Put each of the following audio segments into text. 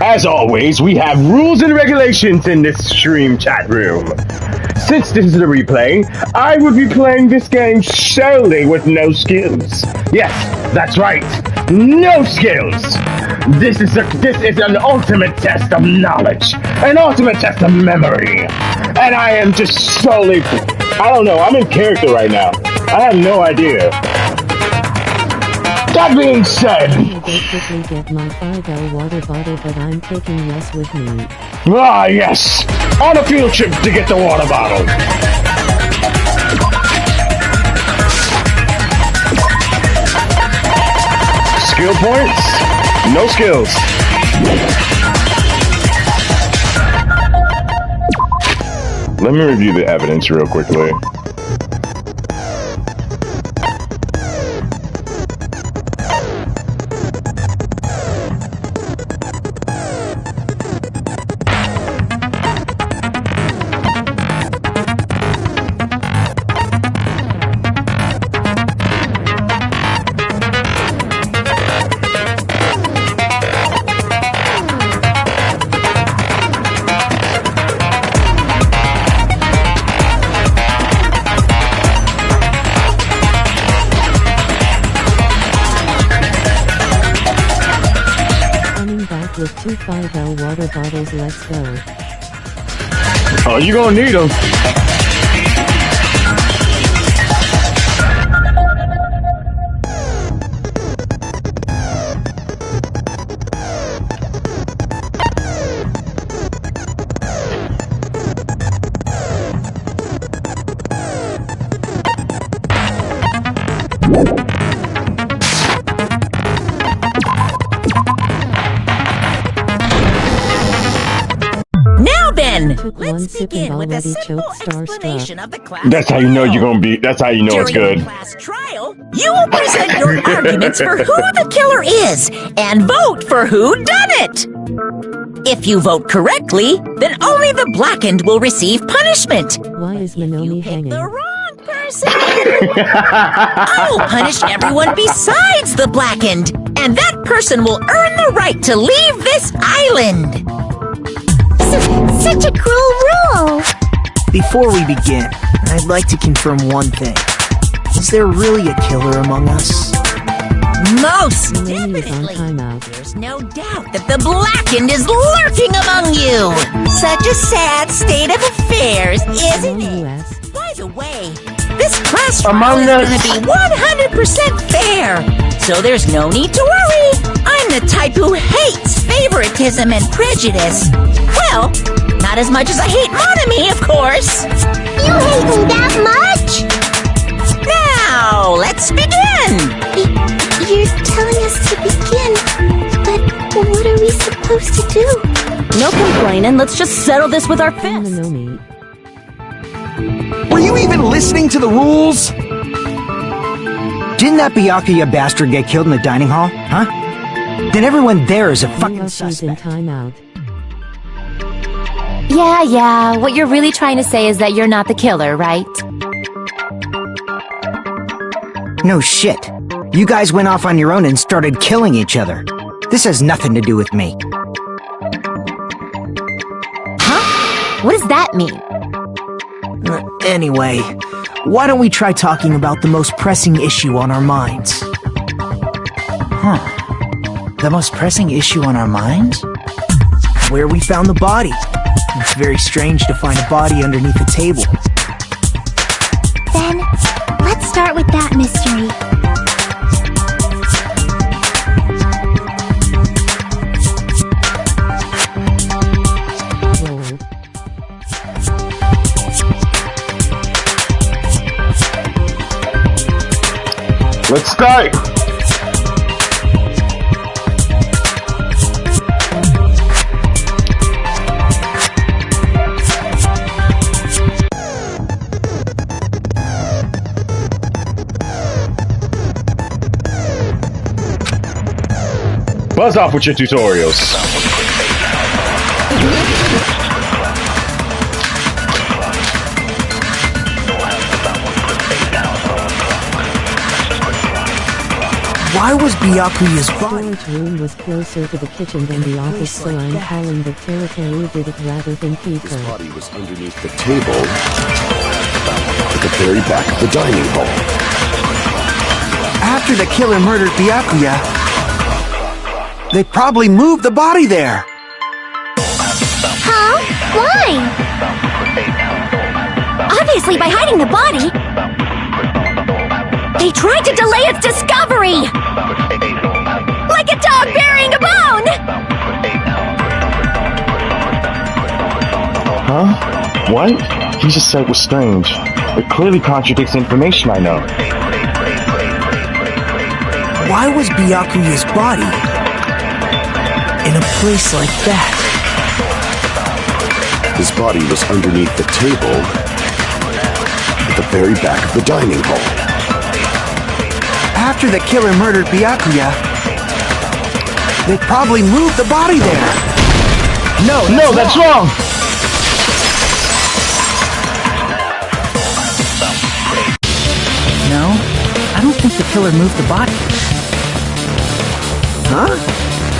As always, we have rules and regulations in this stream chat room. Since this is a replay, I would be playing this game solely with no skills. Yes, that's right, no skills. This is an ultimate test of knowledge, an ultimate test of memory, and I am just solely. I don't know. I'm in character right now. I have no idea. That being said, I basically get my 5L water bottle, but I'm taking Yes with me. Ah, yes! On a field trip to get the water bottle! Skill points? No skills. Let me review the evidence real quickly. With 2 5L water bottles, let's go. Oh, you gonna need them. Let's begin with a simple explanation of the class. That's how you know you're gonna be. That's how you know it's good. During the class trial, you will present your arguments for who the killer is and vote for who done it. If you vote correctly, then only the blackened will receive punishment. Why is Manoni hanging? The wrong person. I'll punish everyone besides the blackened, and that person will earn the right to leave this island. Such a cruel rule! Before we begin, I'd like to confirm one thing. Is there really a killer among us? Most definitely! There's no doubt that the blackened is lurking among you! Such a sad state of affairs, isn't it? By the way, this class trial is going to be 100% fair, so there's no need to worry. I'm the type who hates favoritism and prejudice. Well, not as much as I hate Monami, of course. You hate me that much? Now, let's begin! You're telling us to begin, but what are we supposed to do? No complaining, let's just settle this with our fists. Were you even listening to the rules? Didn't that Byakuya bastard get killed in the dining hall, huh? Then everyone there is a fucking suspect. Yeah, what you're really trying to say is that you're not the killer, right? No shit. You guys went off on your own and started killing each other. This has nothing to do with me. Huh? What does that mean? Anyway, why don't we try talking about the most pressing issue on our minds? The most pressing issue on our minds? Where we found the body. It's very strange to find a body underneath a table. Then, let's start with that mystery. Let's start! Buzz off with your tutorials. Why was Byakuya's body? Storage room was closer to the kitchen than the office, so I'm calling that Terakaru did it rather than His Kiko. body was underneath the table at the very back of the dining hall. After the killer murdered Byakuya, they probably moved the body there. Huh? Why? Obviously by hiding the body. They tried to delay its discovery! Like a dog burying a bone! Huh? What? He just said it was strange. It clearly contradicts information I know. Why was Byakuya's body in a place like that? His body was underneath the table at the very back of the dining hall. After the killer murdered Byakuya, they probably moved the body there. No, That's wrong! No, I don't think the killer moved the body. Huh?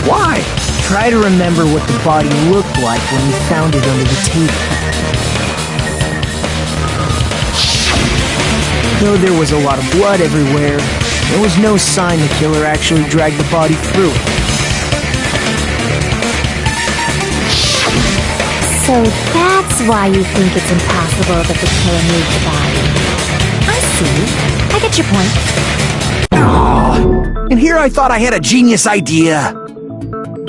Why? Try to remember what the body looked like when we found it under the table. Though there was a lot of blood everywhere, there was no sign the killer actually dragged the body through it. So that's why you think it's impossible that the killer moved the body. I see. I get your point. And here I thought I had a genius idea.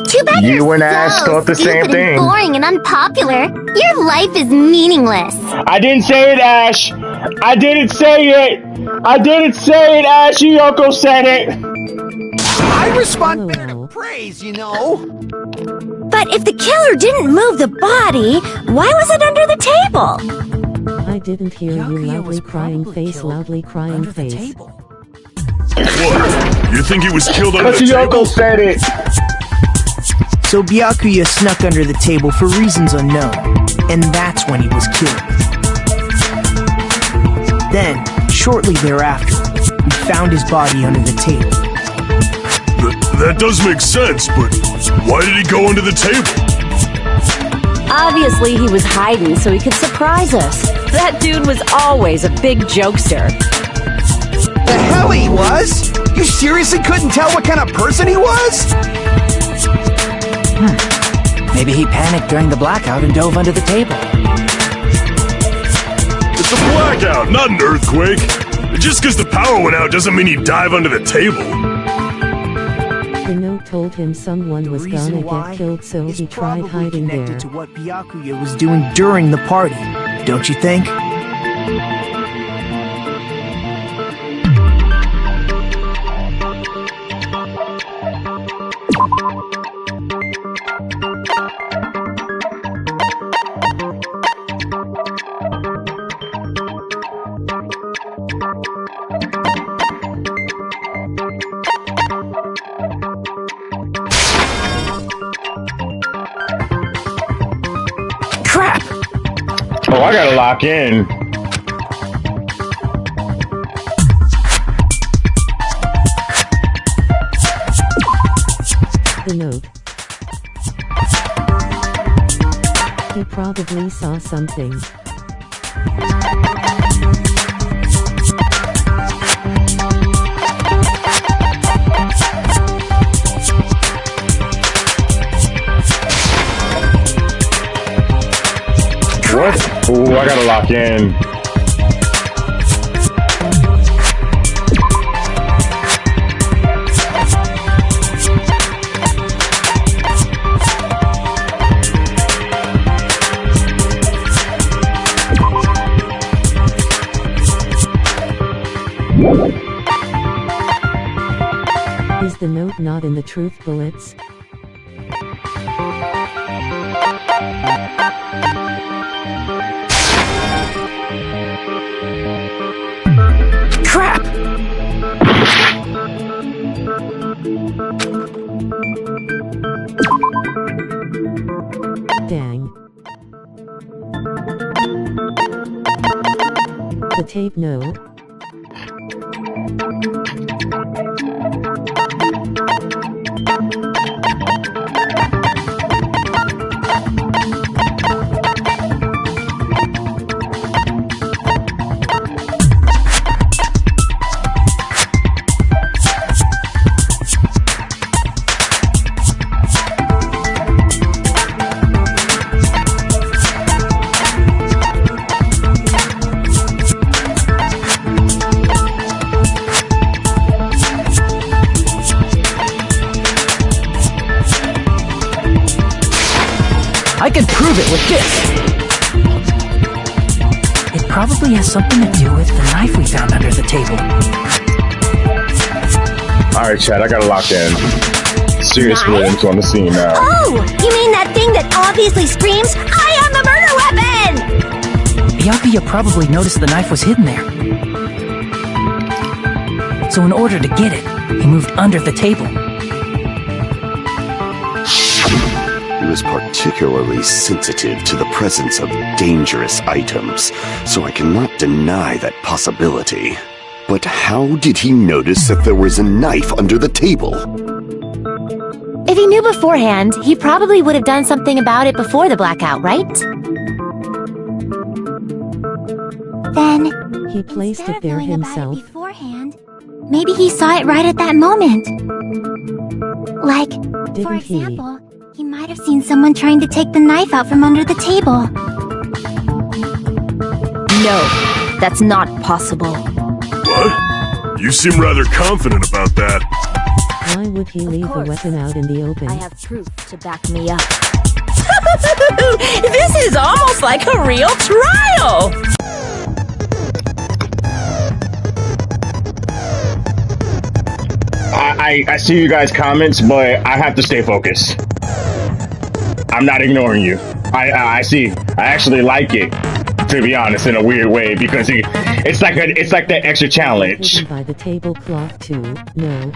Too bad You you're and Ash so thought the same stupid thing. and boring and unpopular. Your life is meaningless. I didn't say it, Ash! I didn't say it! I didn't say it, Ash! Yoko said it! I respond better LOL. to praise, you know. But if the killer didn't move the body, why was it under the table? I didn't hear you Byakuya was loudly crying probably face, killed loudly crying under the face. table. What? You think he was killed under But the table? Yoko said it! So Byakuya snuck under the table for reasons unknown, and that's when he was killed. Then, shortly thereafter, we found his body under the table. That does make sense, but why did he go under the table? Obviously, he was hiding so he could surprise us. That dude was always a big jokester. The hell he was? You seriously couldn't tell what kind of person he was? Maybe he panicked during the blackout and dove under the table. It's a blackout, not an earthquake. Just because the power went out doesn't mean he'd dive under the table. The note told him someone was gonna get killed, so is he tried probably hiding connected there. to what Byakuya was doing during the party, don't you think? Crap! Oh, I gotta lock in. The note. He probably saw something. What? Ooh, I gotta lock in. Is the note not in the truth bullets? Crap! Dang. The tape note. could prove it with this. It probably has something to do with the knife we found under the table. Alright, Chad, I gotta lock in. Serious villains on the scene now. Oh! You mean that thing that obviously screams, I am the murder weapon! Byakuya probably noticed the knife was hidden there. So in order to get it, he moved under the table. He was particularly sensitive to the presence of dangerous items, so I cannot deny that possibility. But how did he notice that there was a knife under the table? If he knew beforehand, he probably would have done something about it before the blackout, right? Then, He placed it there himself. beforehand, maybe he saw it right at that moment. Like, for Didn't he? example, he might have seen someone trying to take the knife out from under the table. No, that's not possible. What? You seem rather confident about that. Why would he leave the weapon out in the open? I have proof to back me up. This is almost like a real trial! I see you guys' comments, but I have to stay focused. I'm not ignoring you. I see. I actually like it, to be honest, in a weird way, because it's like that extra challenge. Hidden by the tablecloth too. No.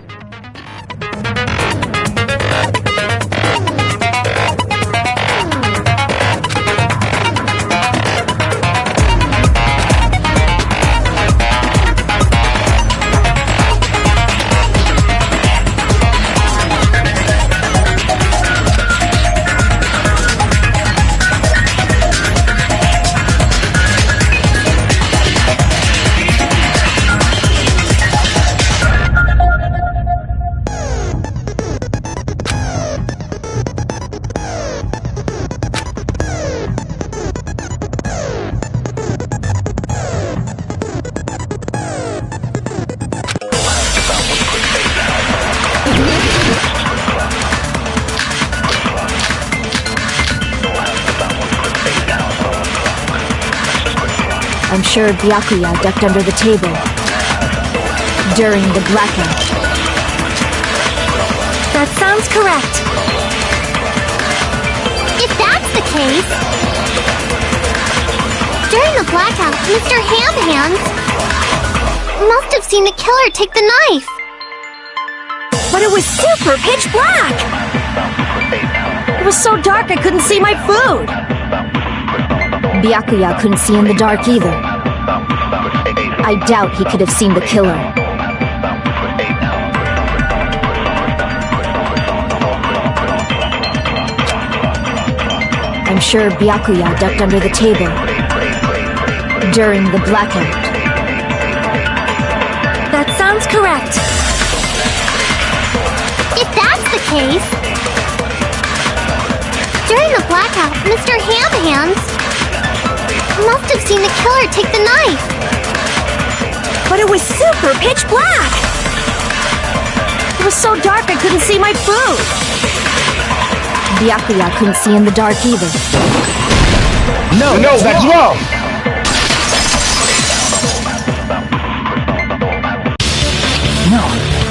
I'm sure Byakuya ducked under the table during the blackout. That sounds correct. If that's the case, during the blackout, Mr. Ham-Hands must have seen the killer take the knife. But it was super pitch black! It was so dark I couldn't see my food! Byakuya couldn't see in the dark either. I doubt he could have seen the killer. I'm sure Byakuya ducked under the table during the blackout. That sounds correct. If that's the case, during the blackout, Mr. Ham-Hands must have seen the killer take the knife. But it was super pitch black! It was so dark I couldn't see my food! Byakuya couldn't see in the dark either. No, that's wrong! No,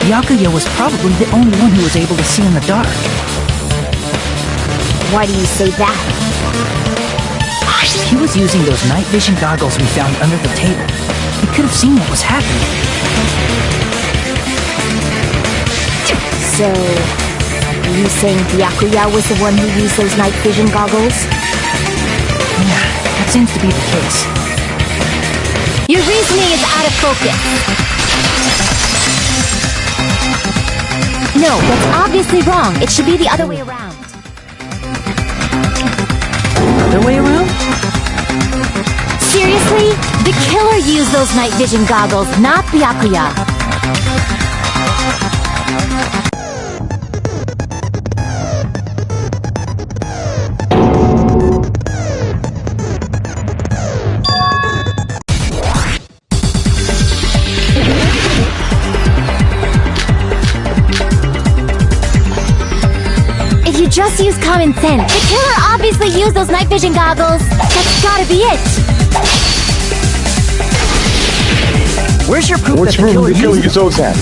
Byakuya was probably the only one who was able to see in the dark. Why do you say that? He was using those night vision goggles we found under the table. He could have seen what was happening. So, are you saying Byakuya was the one who used those night vision goggles? Yeah, that seems to be the case. Your reasoning is out of focus. No, that's obviously wrong. It should be the other way around. Other way around? Seriously? The killer used those night vision goggles, not Byakuya. Just use common sense. The killer obviously used those night vision goggles. That's gotta be it. Where's your proof Which that the room killer did the killer used use those at?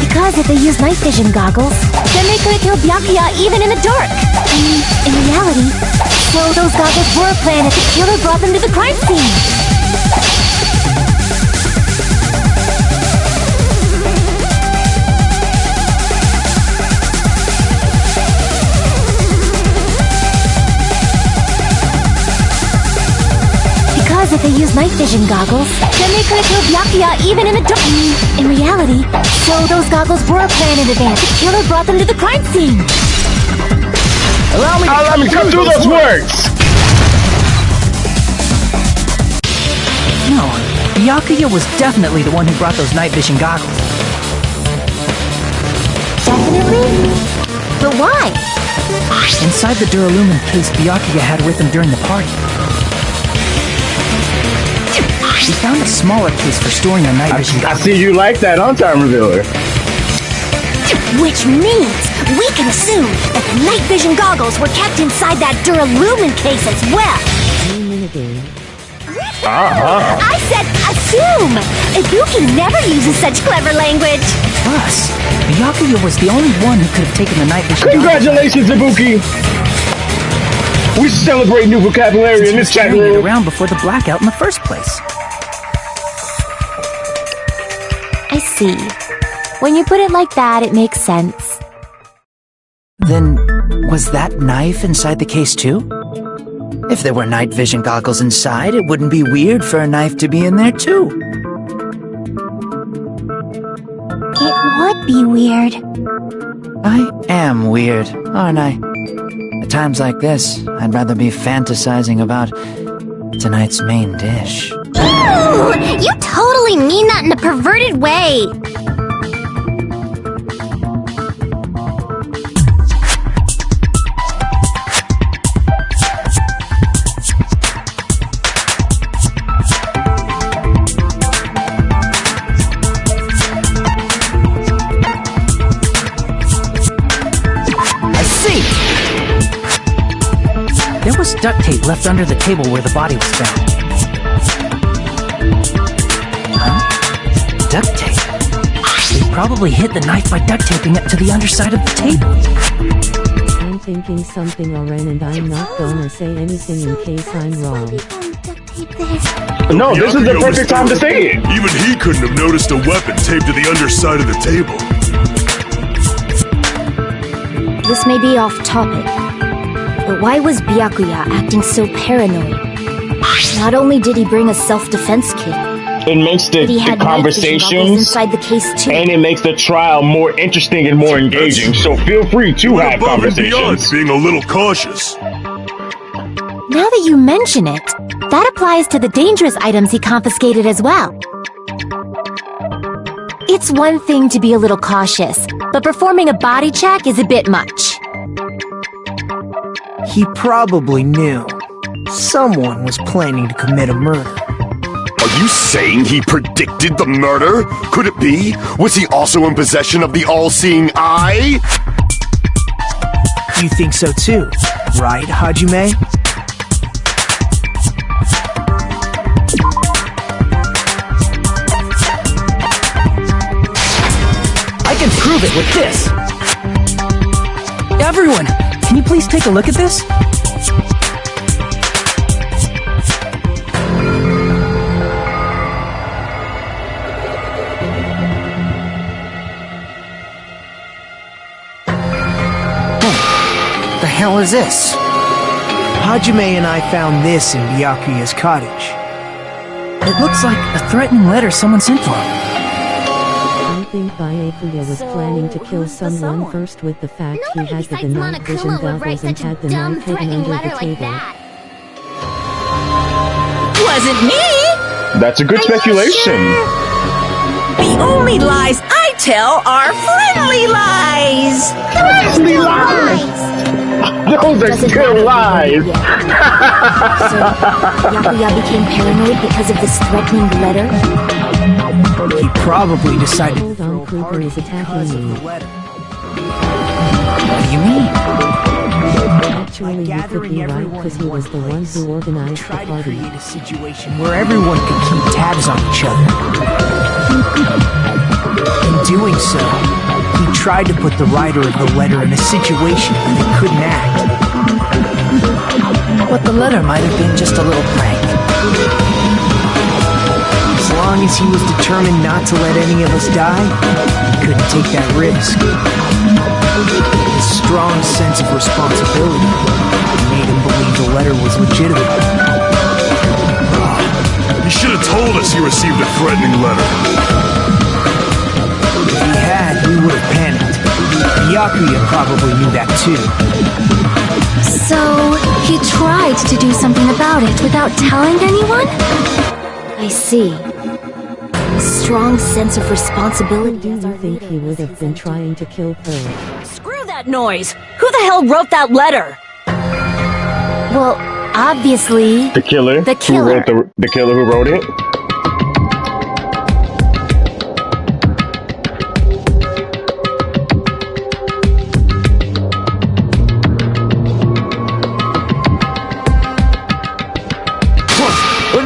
Because if they use night vision goggles, then they could have killed Byakuya even in the dark. I mean, in reality. So those goggles were a plan if the killer brought them to the crime scene. Because if they use night vision goggles, then they could have killed Byakuya even in the dark. In reality, so those goggles were a plan in advance. The killer brought them to the crime scene. Allow me to come through those words! No, Byakuya was definitely the one who brought those night vision goggles. Definitely? But why? Inside the Duralumin case Byakuya had with him during the party, we found a smaller case for storing the night vision I goggles. see you like that, huh, Time Revealer? Which means we can assume that the night vision goggles were kept inside that Duralumin case as well. I said assume! Ibuki never uses such clever language. Plus, Byakuya was the only one who could have taken the night vision Congratulations, Ibuki! We celebrate new vocabulary in this chat carrying it room. around before the blackout in the first place. I see. When you put it like that, it makes sense. Then, was that knife inside the case too? If there were night vision goggles inside, it wouldn't be weird for a knife to be in there too. It would be weird. I am weird, aren't I? At times like this, I'd rather be fantasizing about tonight's main dish. Ooh! You totally mean that in a perverted way! There was duct tape left under the table where the body was found. Huh? Duct tape? They probably hid the knife by duct taping it to the underside of the table. I'm thinking something, Oren, and I'm not gonna say anything in case I'm wrong. No, this is the perfect time to say it. Even he couldn't have noticed a weapon taped to the underside of the table. This may be off topic, but why was Byakuya acting so paranoid? Not only did he bring a self-defense kit, It makes but he the had conversations inside the case too. and it makes the trial more interesting and more engaging. So feel free to Went have above and beyond conversations. being a little cautious. Now that you mention it, that applies to the dangerous items he confiscated as well. It's one thing to be a little cautious, but performing a body check is a bit much. He probably knew someone was planning to commit a murder. Are you saying he predicted the murder? Could it be? Was he also in possession of the all-seeing eye? You think so too, right, Hajime? I can prove it with this! Everyone, can you please take a look at this? The hell is this? Hajime and I found this in Byakuya's cottage. It looks like a threatening letter someone sent to him. I think Byakuya was planning to kill someone first with the fact he had the night vision goggles and had the knife hidden under the table. Wasn't me! That's a good speculation. The only lies I tell are friendly lies! Friendly lies! Those are still lies! So, Byakuya became paranoid because of this threatening letter? He probably decided Hold on, Creeper is attacking me. What do you mean? Actually, you could be right because he was the one who organized the Try to party. create a situation where everyone could keep tabs on each other. In doing so, he tried to put the writer of the letter in a situation where they couldn't act. But the letter might have been just a little prank. As long as he was determined not to let any of us die, he couldn't take that risk. His strong sense of responsibility made him believe the letter was legitimate. You should have told us you received a threatening letter. If he had, we would have panicked. Byakuya probably knew that too. So, he tried to do something about it without telling anyone? I see. A strong sense of responsibility. Do you think he would have been trying to kill Pearl? Screw that noise! Who the hell wrote that letter? Well, obviously... The killer? The killer. Who wrote the killer who wrote it?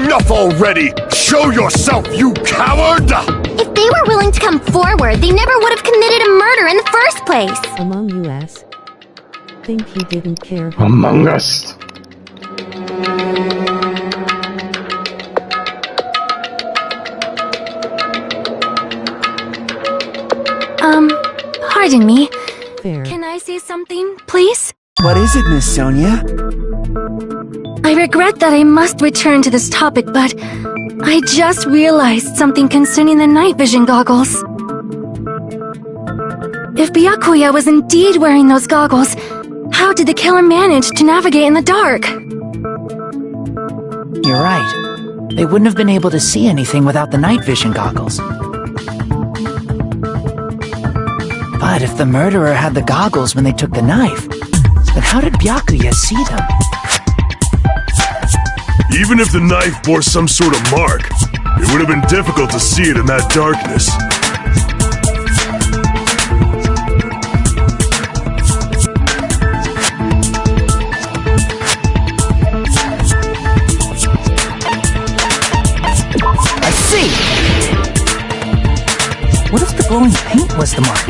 Enough already! Show yourself, you coward! If they were willing to come forward, they never would have committed a murder in the first place! Among Us. Think he didn't care. Among Us. Pardon me. Fair. Can I say something, please? What is it, Miss Sonia? I regret that I must return to this topic, but I just realized something concerning the night vision goggles. If Byakuya was indeed wearing those goggles, how did the killer manage to navigate in the dark? You're right. They wouldn't have been able to see anything without the night vision goggles. But if the murderer had the goggles when they took the knife, then how did Byakuya see them? Even if the knife bore some sort of mark, it would have been difficult to see it in that darkness. I see! What if the glowing paint was the mark?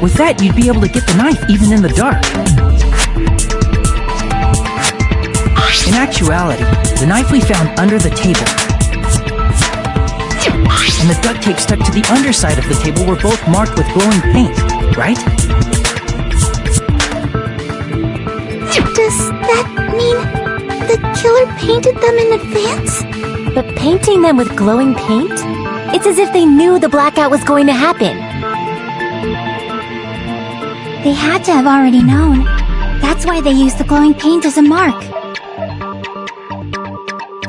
With that, you'd be able to get the knife even in the dark. In actuality, the knife we found under the table and the duct tape stuck to the underside of the table were both marked with glowing paint, right? Does that mean the killer painted them in advance? But painting them with glowing paint? It's as if they knew the blackout was going to happen. They had to have already known. That's why they used the glowing paint as a mark.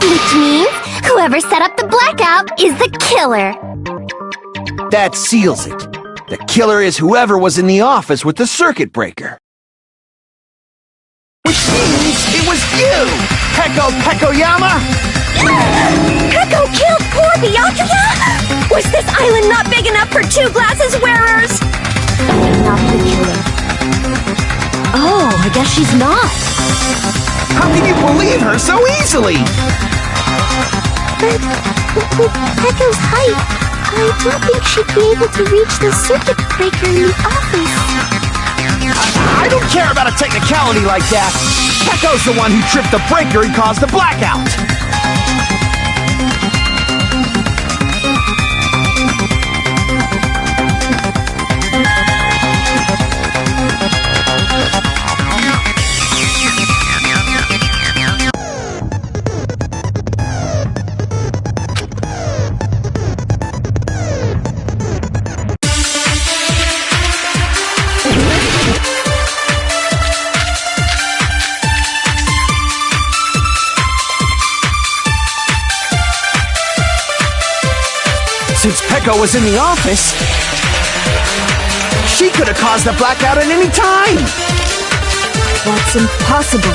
Which means whoever set up the blackout is the killer. That seals it. The killer is whoever was in the office with the circuit breaker. Which means it was you, Peko-Yama! Peko killed poor Byakuya? Was this island not big enough for two glasses wearers? Not the killer. Oh, I guess she's not. How can you believe her so easily? But with Peko's height, I don't think she'd be able to reach the circuit breaker in the office. I don't care about a technicality like that. Peko's the one who tripped the breaker and caused the blackout. Since Peko was in the office, she could have caused the blackout at any time. That's impossible.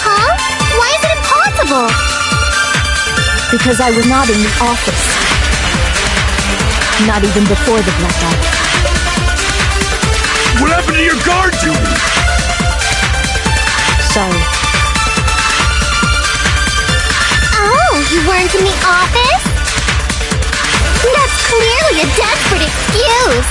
Huh? Why is it impossible? Because I was not in the office. Not even before the blackout. What happened to your guard duty? wasn't in the office? That's clearly a desperate excuse.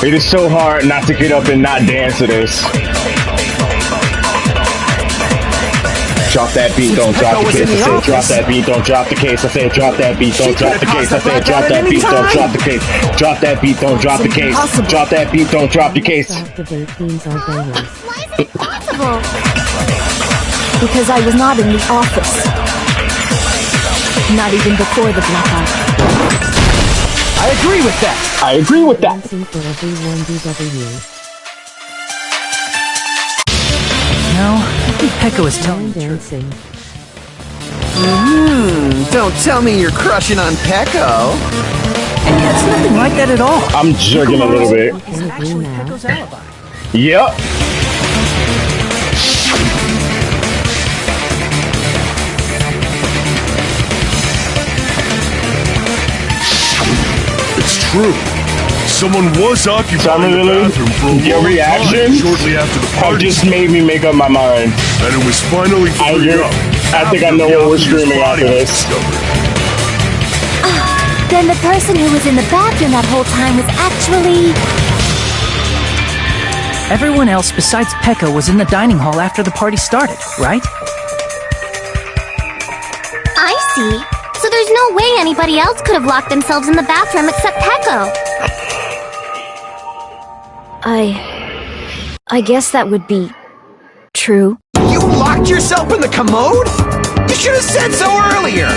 It is so hard not to get up and not dance to this. Drop that beat, don't drop the case. I said drop that beat, don't drop the case. I said drop that beat, don't drop the case. I said drop that beat, don't drop the case. Drop that beat, don't drop the case. Drop that beat, don't drop the case. Why is it possible? Because I was not in the office. Not even before the blackout. I agree with that. I agree with that. Dancing for everyone DW. No, I think Pekka was telling the truth. Dancing. Don't tell me you're crushing on Pecco. It's nothing like that at all. I'm jerking a little bit. It's actually Pekko's alibi. Yep. It's true. Someone was occupying the bathroom for a Your long reaction time shortly after the party. just made me make up my mind. And it was finally cleared up. I think I know what we're screaming after this. Then the person who was in the bathroom that whole time was actually... Everyone else besides Pekka was in the dining hall after the party started, right? I see. So there's no way anybody else could have locked themselves in the bathroom except Pecco. I guess that would be true. You locked yourself in the commode? You should have said so earlier.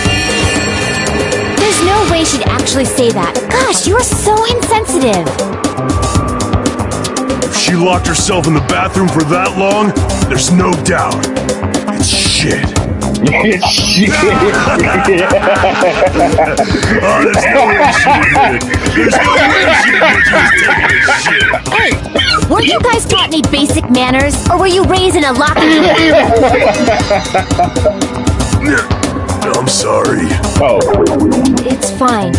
There's no way she'd actually say that. Gosh, you are so insensitive. If she locked herself in the bathroom for that long, there's no doubt. It's shit. It's shit. Oh, there's no way she did. There's no way she did. She was taking a shit. Hey, weren't you guys taught any basic manners? Or were you raised in a lock-and I'm sorry. Oh. It's fine.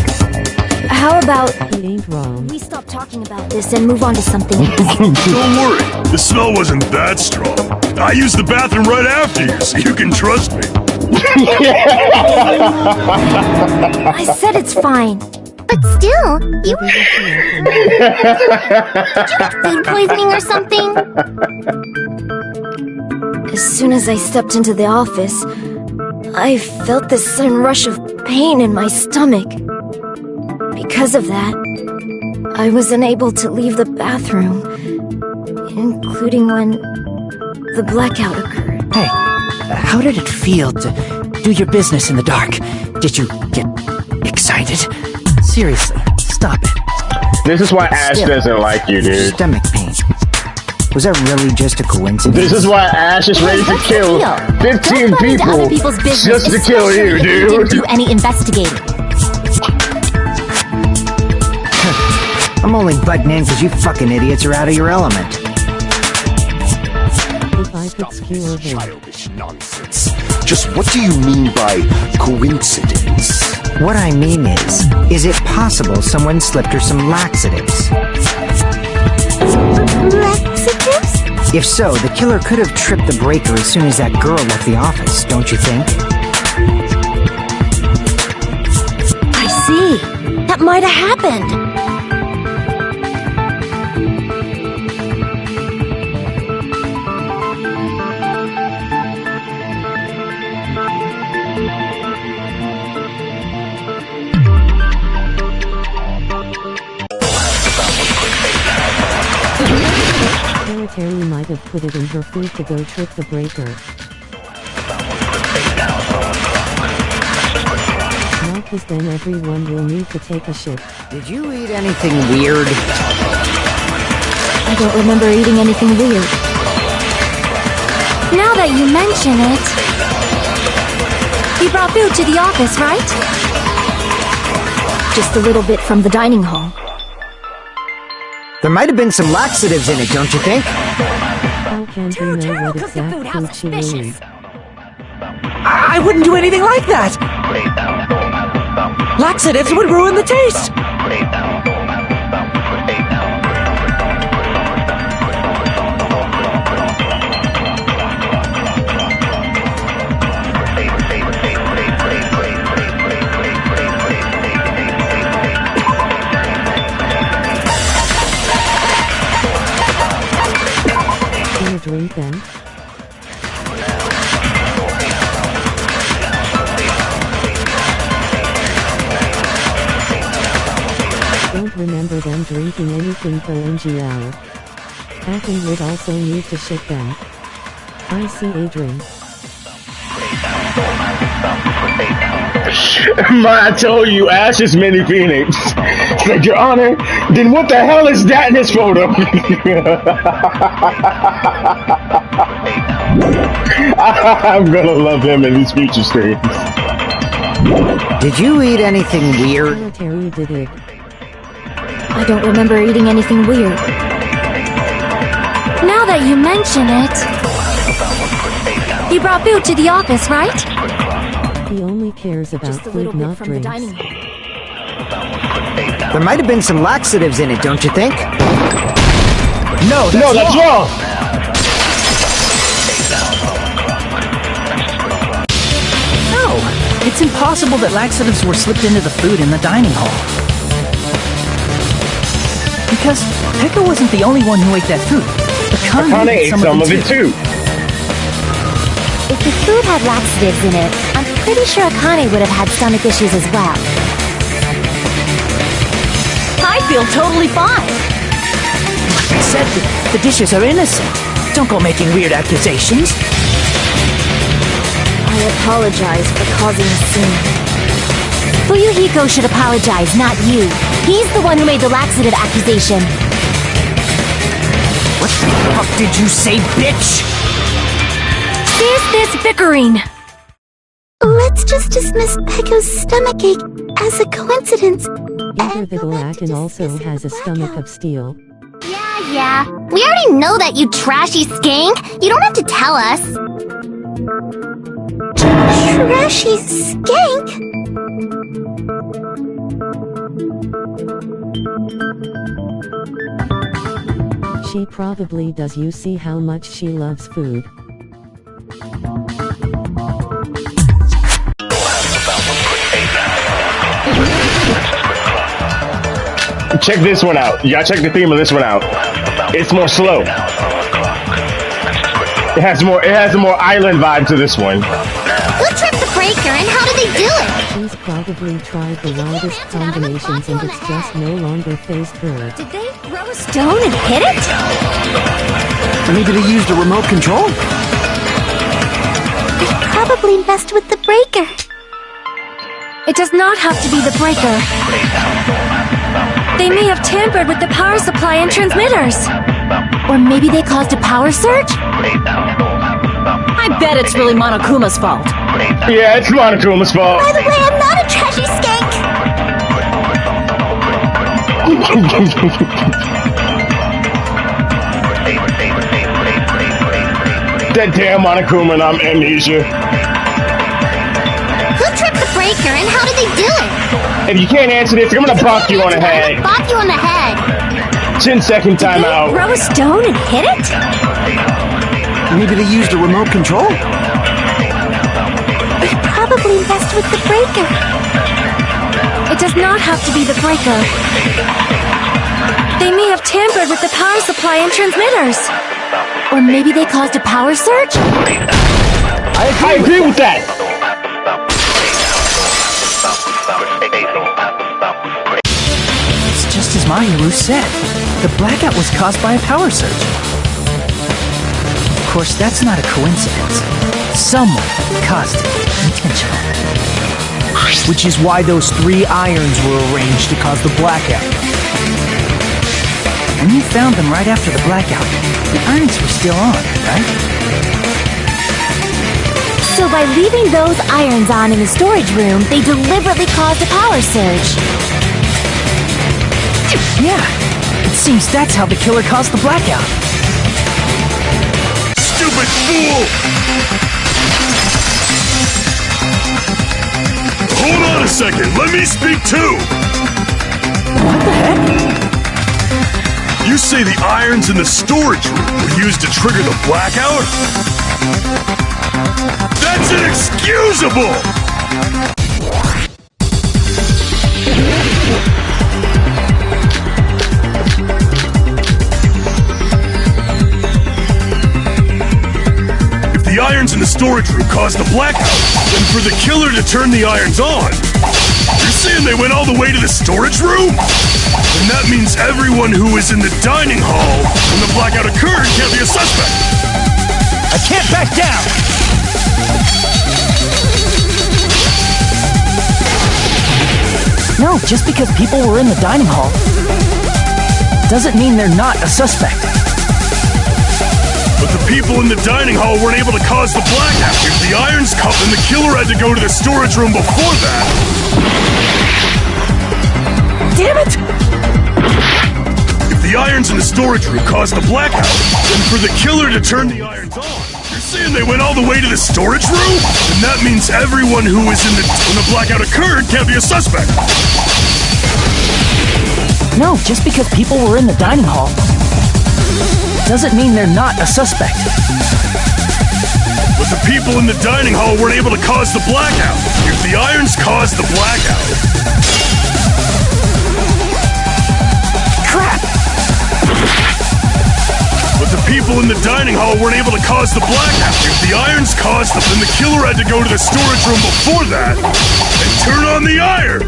How about He ain't wrong. we stop talking about this and move on to something else? Don't worry. The smell wasn't that strong. I used the bathroom right after you, so you can trust me. I said it's fine. But still, you were... food poisoning or something? As soon as I stepped into the office, I felt this sudden rush of pain in my stomach. Because of that, I was unable to leave the bathroom, including when the blackout occurred. Hey, how did it feel to do your business in the dark? Did you get excited? Seriously, stop it. This is why Ash Still, doesn't like you, dude. Stomach pain. Was that really just a coincidence? This is why Ash is ready to kill 15 people just to kill you, Didn't dude. do any investigating. I'm only butting in because you fucking idiots are out of your element. If I could skewer him. Childish nonsense. Just what do you mean by coincidence? What I mean is it possible someone slipped her some laxatives? Laxatives? If so, the killer could have tripped the breaker as soon as that girl left the office, don't you think? I see. That might have happened. Terry might have put it in her food to go trip the breaker. Not because then everyone will need to take a shit. Did you eat anything weird? I don't remember eating anything weird. Now that you mention it... You brought food to the office, right? Just a little bit from the dining hall. There might have been some laxatives in it, don't you think? How can he know what exact food she will eat? I wouldn't do anything like that! Laxatives would ruin the taste! Can you drink then? Don't remember them drinking anything for NGL. Packing would also need to ship them. I see a drink. I told you, Ash is Mini Phoenix. Said, Your Honor, then what the hell is that in this photo? I'm gonna love him in these future streams. Did you eat anything weird? Military did it. I don't remember eating anything weird. Now that you mention it... You brought food to the office, right? He only cares about Just a little food, bit not from the drinks. dining hall. There might have been some laxatives in it, don't you think? No, that's wrong. No! It's impossible that laxatives were slipped into the food in the dining hall. Because Pekka wasn't the only one who ate that food. Akane ate some of it too. If the food had laxatives in it, I'm pretty sure Akane would have had stomach issues as well. I feel totally fine. I said that the dishes are innocent. Don't go making weird accusations. I apologize for causing a scene. Fuyuhiko should apologize, not you. He's the one who made the laxative accusation. What the fuck did you say, bitch? Here's this bickering. Let's just dismiss Pekko's stomachache as a coincidence. Either the Galakan also has a stomach of steel. Yeah. We already know that, you trashy skank. You don't have to tell us. Trashy skank? She probably does. You see how much she loves food. Check this one out. You gotta check the theme of this one out. It's more slow. It has a more island vibe to this one. Who tripped the breaker and how did they do it? She's probably tried the wildest combinations and it's just no longer phased her. Did they throw a stone and hit it? Maybe they used a remote control? They probably messed with the breaker. It does not have to be the breaker. They may have tampered with the power supply and transmitters. Or maybe they caused a power surge? I bet it's really Monokuma's fault. Yeah, it's Monokuma's fault. By the way, I'm not a trashy skank. That damn Monokuma and I'm amnesia. Who tripped the breaker and how did they do it? If you can't answer this, I'm gonna bonk you on the head. Bonk you on the head. 10-second timeout. Throw a stone and hit it? Maybe they used a remote control? They probably messed with the breaker. It does not have to be the breaker. They may have tampered with the power supply and transmitters. Or maybe they caused a power surge? I agree with that. It's just as Mahiru said. The blackout was caused by a power surge. Of course, that's not a coincidence. Someone caused it intentionally. Which is why those 3 irons were arranged to cause the blackout. When you found them right after the blackout, the irons were still on, right? So by leaving those irons on in the storage room, they deliberately caused a power surge. Yeah, it Seems that's how the killer caused the blackout. Stupid fool! Hold on a second, let me speak too! What the heck? You say the irons in the storage room were used to trigger the blackout? That's inexcusable! If the irons in the storage room caused the blackout, then for the killer to turn the irons on, you're saying they went all the way to the storage room? Then that means everyone who was in the dining hall when the blackout occurred can't be a suspect. I can't back down! No, just because people were in the dining hall doesn't mean they're not a suspect. But the people in the dining hall weren't able to cause the blackout. If the irons cut, then the killer had to go to the storage room before that. Damn it! If the irons in the storage room caused the blackout, then for the killer to turn the irons on, you're saying they went all the way to the storage room? Then that means everyone who was in when the blackout occurred can't be a suspect. No, just because people were in the dining hall doesn't mean they're not a suspect. But the people in the dining hall weren't able to cause the blackout. If the irons caused the blackout... Crap! But the people in the dining hall weren't able to cause the blackout. If the irons caused them, then the killer had to go to the storage room before that and turn on the iron.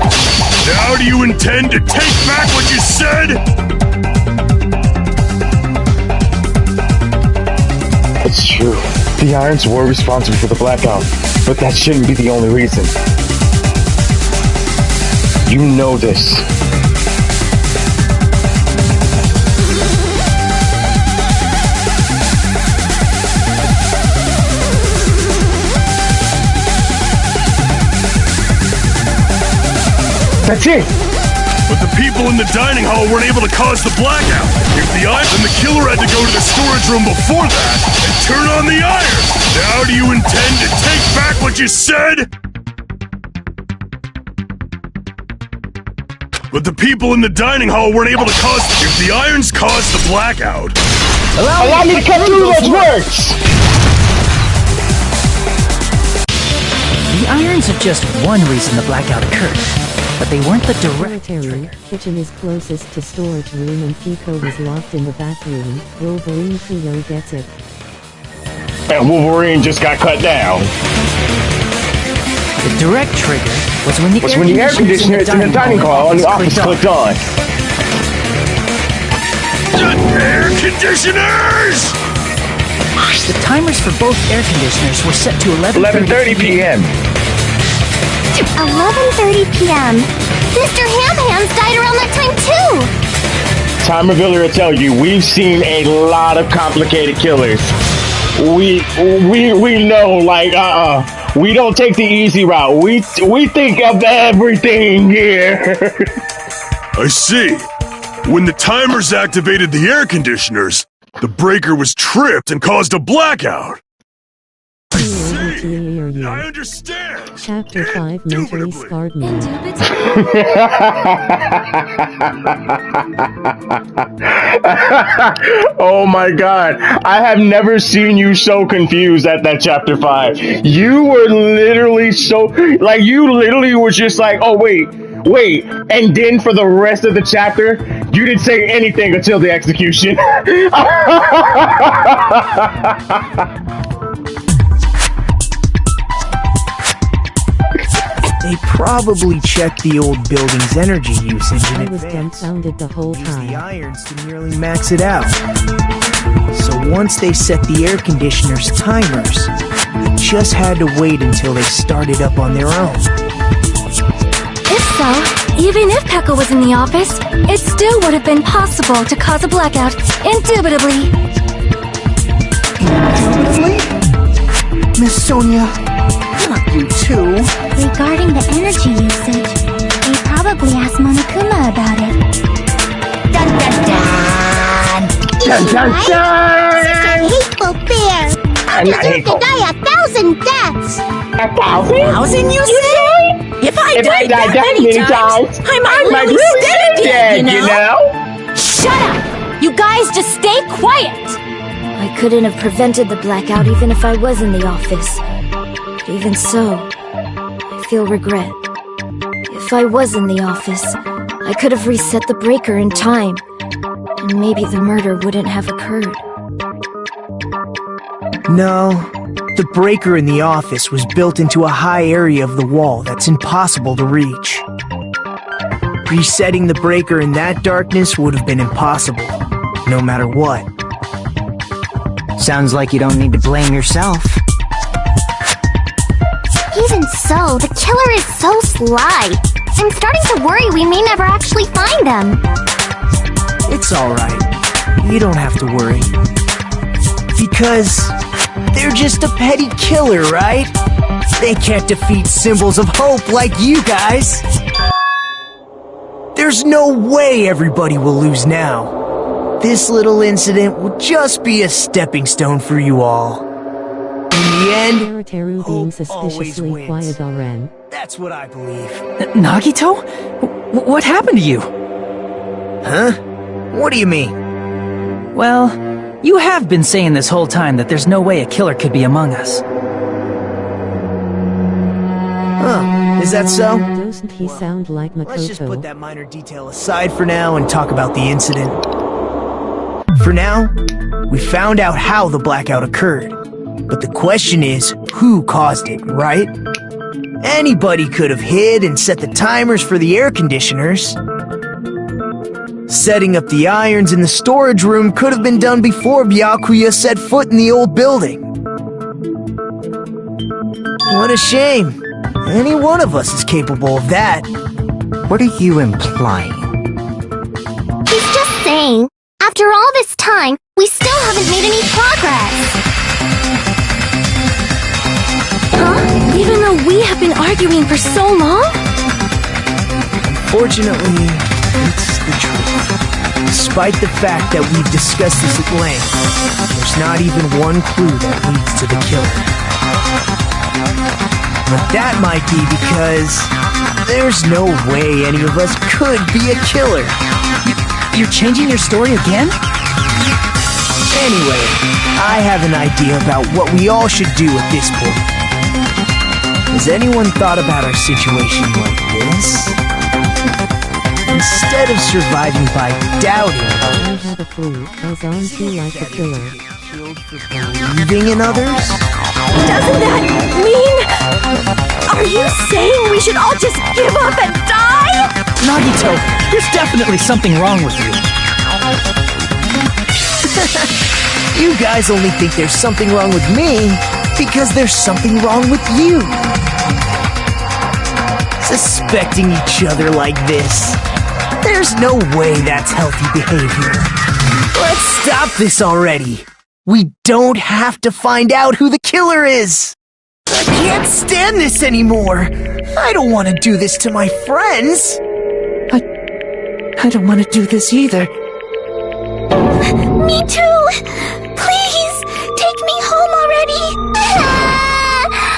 Now do you intend to take back what you said? It's true. The irons were responsible for the blackout, but that shouldn't be the only reason. You know this. That's it! But the people in the dining hall weren't able to cause the blackout. If the iron, then the killer had to go to the storage room before that and turn on the iron. Now do you intend to take back what you said? But the people in the dining hall weren't able to cause... If the irons caused the blackout... Allow me to cut through those words! The irons are just one reason the blackout occurred, but they weren't the direct Military, kitchen is closest to storage room and Pico was locked in the back room. Wolverine Cleo gets it. And Wolverine just got cut down. The direct trigger was when the air conditioner in the dining hall and the office clicked on. The air conditioners! The timers for both air conditioners were set to 11:30 p.m. 11:30 p.m. Mr. Ham-Hams died around that time too! Time Revealer will tell you, we've seen a lot of complicated killers. We know, like, we don't take the easy route. We think of everything here. I see. When the timers activated the air conditioners, the breaker was tripped and caused a blackout. I understand. Chapter 5 Mentally Scarred Man. Oh my god. I have never seen you so confused at that chapter 5. You were literally so... Like, you literally were just like, oh wait. And then for the rest of the chapter, you didn't say anything until the execution. They probably checked the old building's energy usage in I was advance. dumbfounded the whole Used the time. irons to nearly max it out. So once they set the air conditioner's timers, they just had to wait until they started up on their own. If so, even if Pekka was in the office, it still would have been possible to cause a blackout, indubitably. Indubitably? Miss Sonia, not you too. Regarding the energy usage, they probably asked Monokuma about it. Dun dun dun! Dun, dun, dun. Such a hateful bear! I'm You not deserve to hateful. die 1,000 deaths! 1,000, you say? If I died that many times, I might really stay dead, you know? Shut up! You guys just stay quiet! I couldn't have prevented the blackout even if I was in the office. But even so, I feel regret. If I was in the office, I could have reset the breaker in time, and maybe the murder wouldn't have occurred. No, the breaker in the office was built into a high area of the wall that's impossible to reach. Resetting the breaker in that darkness would have been impossible, no matter what. Sounds like you don't need to blame yourself. Even so, the killer is so sly. I'm starting to worry we may never actually find them. It's alright. You don't have to worry. Because they're just a petty killer, right? They can't defeat symbols of hope like you guys. There's no way everybody will lose now. This little incident will just be a stepping stone for you all. In the end, Teru being hope always suspiciously wins. quiet Ren. That's what I believe. Nagito? What happened to you? Huh? What do you mean? Well, you have been saying this whole time that there's no way a killer could be among us. Huh? Is that so? Doesn't he sound like Let's just put Makoto? that minor detail aside for now and talk about the incident. For now, we found out how the blackout occurred. But the question is, who caused it, right? Anybody could have hid and set the timers for the air conditioners. Setting up the irons in the storage room could have been done before Byakuya set foot in the old building. What a shame. Any one of us is capable of that. What are you implying? He's just saying, after all this time, we still haven't made any progress. Huh? Even though we have been arguing for so long? Fortunately, it's the truth. Despite the fact that we've discussed this at length, there's not even one clue that leads to the killer. But that might be because there's no way any of us could be a killer. You're changing your story again? Anyway, I have an idea about what we all should do at this point. Has anyone thought about our situation like this? Instead of surviving by doubting I others, have a clue. Ozanti like the killer. killed for believing in others? Doesn't that mean... Are you saying we should all just give up and die? Nagito, there's definitely something wrong with you. You guys only think there's something wrong with me because there's something wrong with you. Suspecting each other like this. There's no way that's healthy behavior. Let's stop this already. We don't have to find out who the killer is. I can't stand this anymore. I don't want to do this to my friends. I don't want to do this either. Me too! Please, take me home already!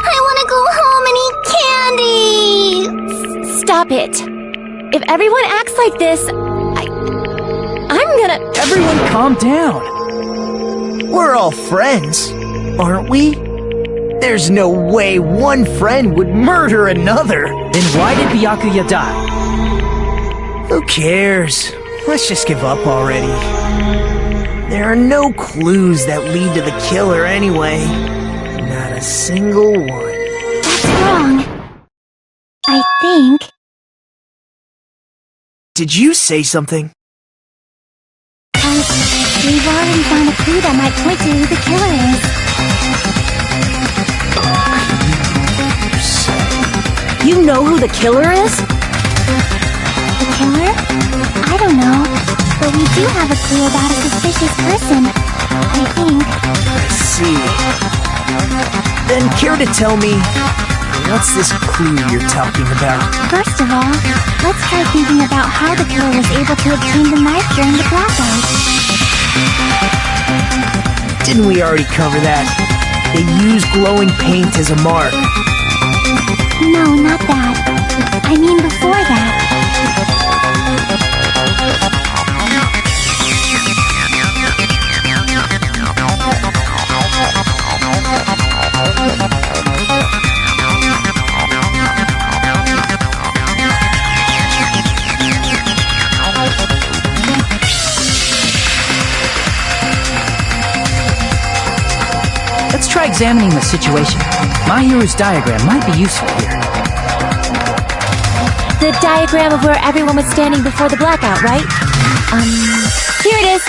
I want to go home and eat candy! Stop it. If everyone acts like this, I'm gonna... Everyone calm down. We're all friends, aren't we? There's no way one friend would murder another. Then why did Byakuya die? Who cares? Let's just give up already. There are no clues that lead to the killer anyway. Not a single one. That's wrong. I think. Did you say something? We've already found a clue that might point to who the killer is. You know who the killer is? The killer? I don't know. But we do have a clue about a suspicious person. I think. I see. Then care to tell me What's this clue you're talking about? First of all, let's try thinking about how the killer was able to obtain the knife during the blackout. Didn't we already cover that? They used glowing paint as a mark. No, not that. I mean before that. Let's try examining the situation. My hero's diagram might be useful here. The diagram of where everyone was standing before the blackout, right? Here it is.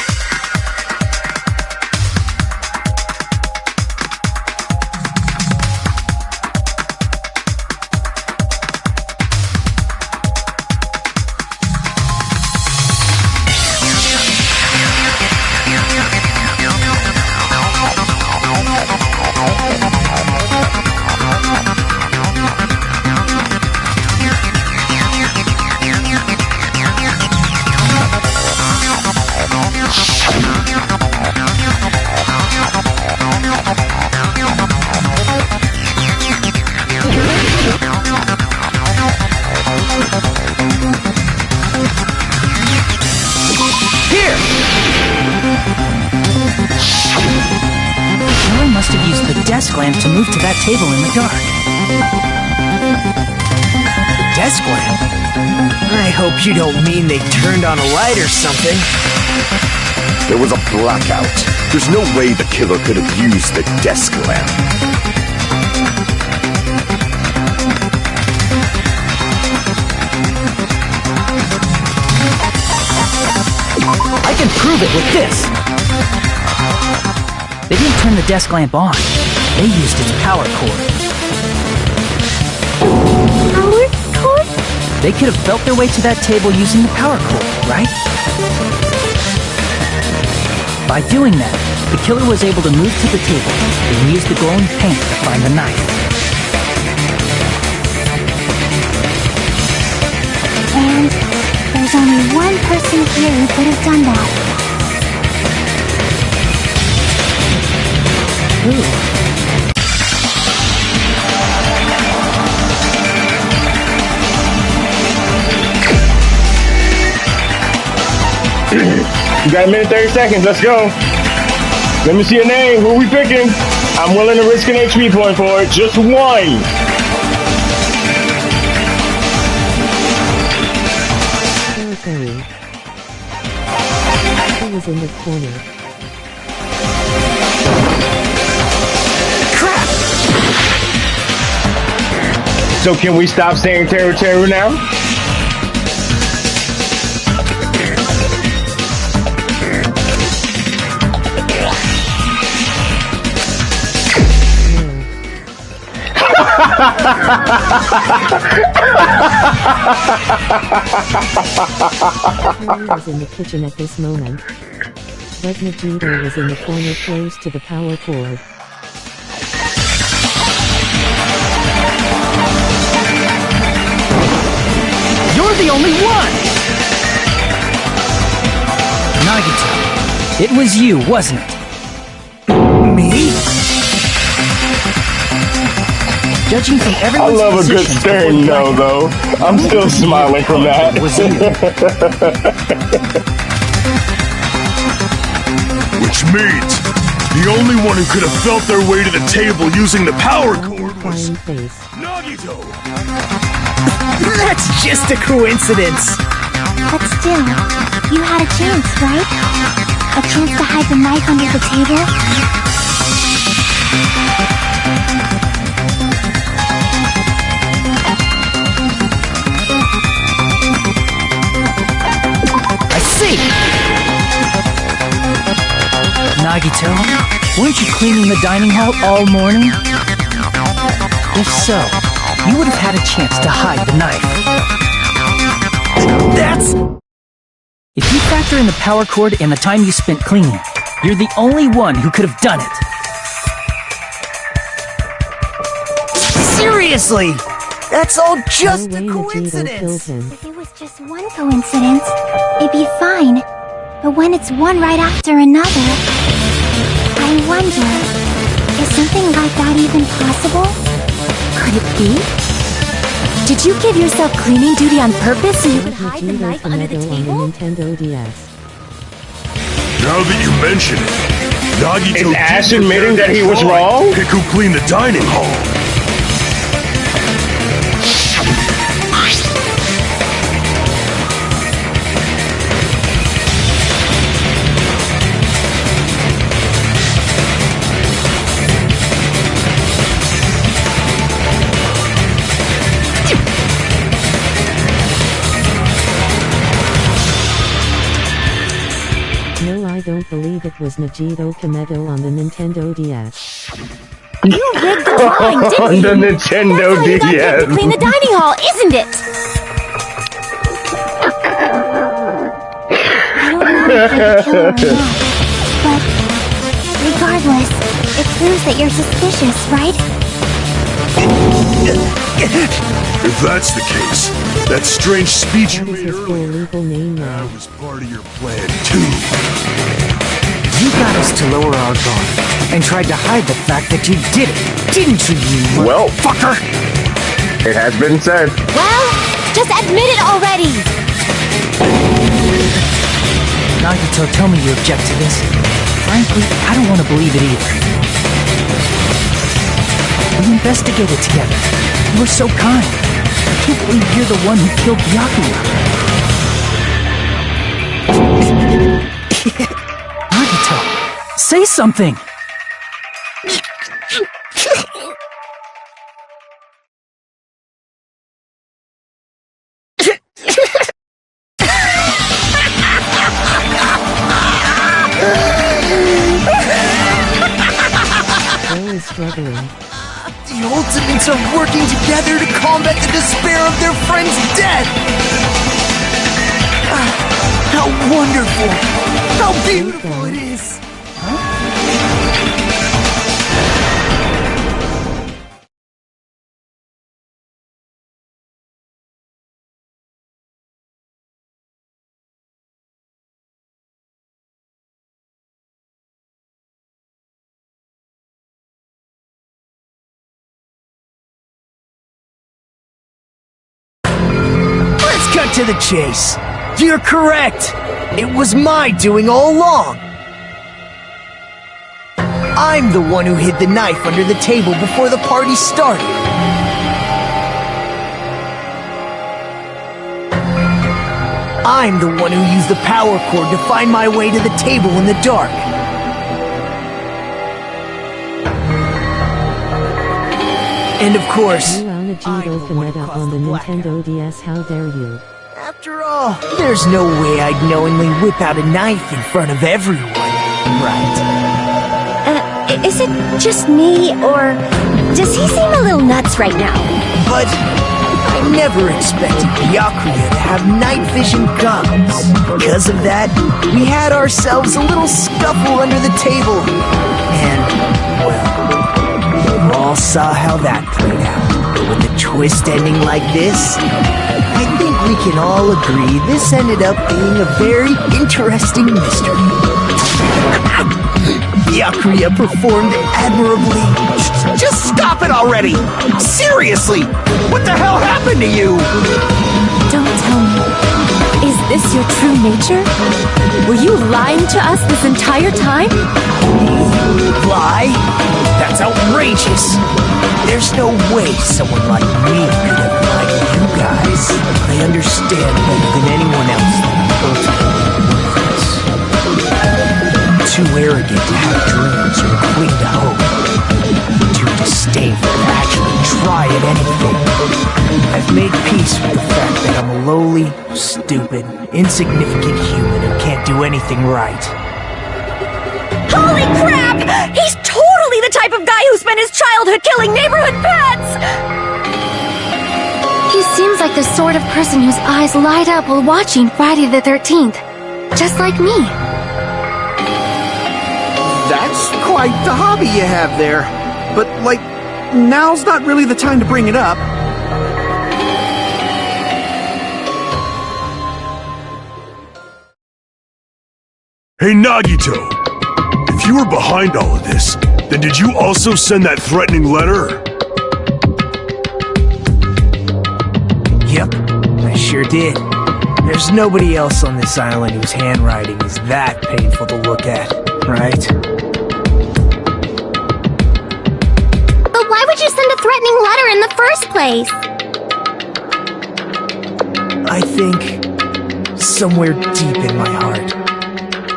Desk lamp to move to that table in the dark. The desk lamp? I hope you don't mean they turned on a light or something. There was a blackout. There's no way the killer could have used the desk lamp. I can prove it with this. They didn't turn the desk lamp on. They used its power cord. Power cord? They could have felt their way to that table using the power cord, right? By doing that, the killer was able to move to the table and use the glowing paint to find the knife. And there's only one person here who could have done that. Ooh. You got a minute, 30 seconds. Let's go. Let me see your name. Who are we picking? I'm willing to risk an HP point for it. Just one. He was in the corner. Crap! So can we stop saying terror now? Harry was in the kitchen at this moment, but Magneto was in the corner close to the power cord. You're the only one! Nagito, it was you, wasn't it? Me? Judging from I everyone's love a good positions stern before the no, though. I'm still smiling from that. was you. Which means the only one who could have felt their way to the table using the power cord was Flying face. Nagito. That's just a coincidence. But still, you had a chance, right? A chance to hide the knife under the table? I see! Nagito, weren't you cleaning the dining hall all morning? If so, you would have had a chance to hide the knife. That's... If you factor in the power cord and the time you spent cleaning, you're the only one who could have done it. Seriously! That's all just No a way Vegito coincidence! killed him. If it was just one coincidence, it'd be fine. But when it's one right after another, I wonder, is something like that even possible? Could it be? Did you give yourself cleaning duty on purpose so you could hide the Vegito knife under the Tomato table? on the Nintendo DS. Now that you mention it, Nagito Is Ash did prepare admitting that he the was drawing wrong? to pick who cleaned the dining hall. No, I don't believe it was Vegito Tomato on the Nintendo DS. You rigged the drawing, didn't On you? the Nintendo That's how you got Ted to clean the DS. dining hall, isn't it? I don't know if you're the killer or not, but regardless, it proves that you're suspicious, right? If that's the case, that strange speech you What is made his full earlier, legal name that now? was part of your plan too. You got us to lower our guard and tried to hide the fact that you did it, didn't you, you Well, fucker? it has been said. Well, just admit it already! Nagito, tell me you object to this. Frankly, I don't want to believe it either. We investigated together. You were so kind. I can't believe you're the one who killed Byakuya. Nagito, say something! Joe is struggling. The Ultimates are working together to combat the despair of their friend's death! How wonderful! How beautiful it is! Let's cut to the chase. You're correct. It was my doing all along. I'm the one who hid the knife under the table before the party started. I'm the one who used the power cord to find my way to the table in the dark. And of course, You are I'm Vegito the one who Tomato caused on the the blackout. Nintendo DS, how dare you? After all, there's no way I'd knowingly whip out a knife in front of everyone, right? Is it just me, or does he seem a little nuts right now? But I never expected Byakuya to have night vision goggles. Because of that, we had ourselves a little scuffle under the table. And, well, you all saw how that played out. With the twist ending like this, I think we can all agree this ended up being a very interesting mystery. Byakuya performed admirably. Just stop it already! Seriously! What the hell happened to you? Don't tell me. Is this your true nature? Were you lying to us this entire time? Lie? That's outrageous! There's no way someone like me could have lied to you guys. I understand better than anyone else that I'm ultimately worthless. Too arrogant to have dreams or cling to hope. Too disdainful to actually try at anything. I've made peace with the fact that I'm a lowly, stupid, insignificant human who can't do anything right. Holy crap! He's totally the type of guy who spent his childhood killing neighborhood pets! He seems like the sort of person whose eyes light up while watching Friday the 13th. Just like me. That's quite the hobby you have there. But, like, now's not really the time to bring it up. Hey Nagito! If you were behind all of this, then did you also send that threatening letter? Yep, I sure did. There's nobody else on this island whose handwriting is that painful to look at, right? But why would you send a threatening letter in the first place? I think somewhere deep in my heart,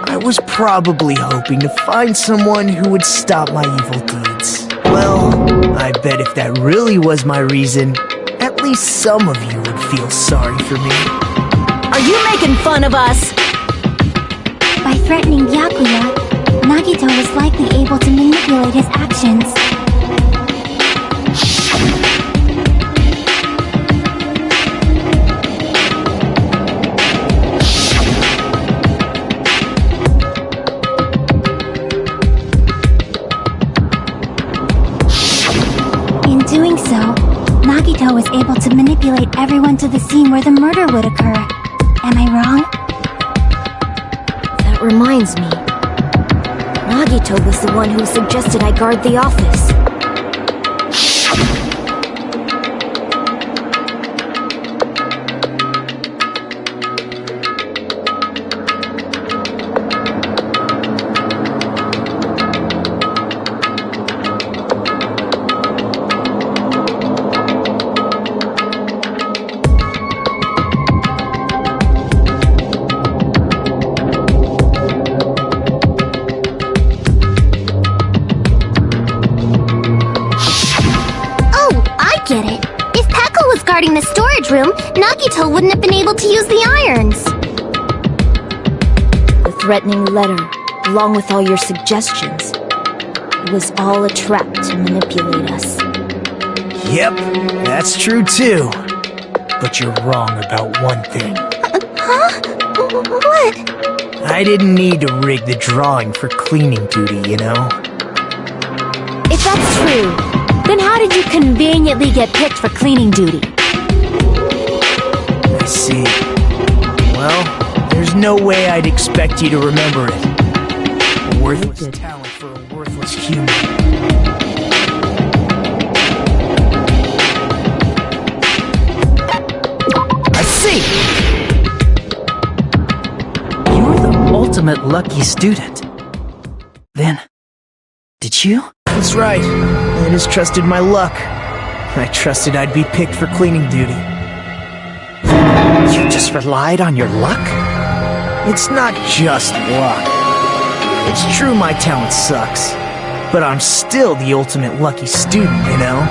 I was probably hoping to find someone who would stop my evil deeds. Well, I bet if that really was my reason, at least some of you would feel sorry for me. Are you making fun of us? By threatening Byakuya, Nagito was likely able to manipulate his actions. In doing so, Nagito was able to manipulate everyone to the scene where the murder would occur. Am I wrong? That reminds me. Nagito was the one who suggested I guard the office. Guarding the storage room, Nagito wouldn't have been able to use the irons. The threatening letter, along with all your suggestions, it was all a trap to manipulate us. Yep, that's true too. But you're wrong about one thing. Huh? What? I didn't need to rig the drawing for cleaning duty, you know? If that's true, then how did you conveniently get picked for cleaning duty? I see. Well, there's no way I'd expect you to remember it. A worthless talent for a worthless human. I see! You're the ultimate lucky student. Then, did you? That's right. I just trusted my luck. I trusted I'd be picked for cleaning duty. You just relied on your luck? It's not just luck. It's true my talent sucks, but I'm still the ultimate lucky student, you know?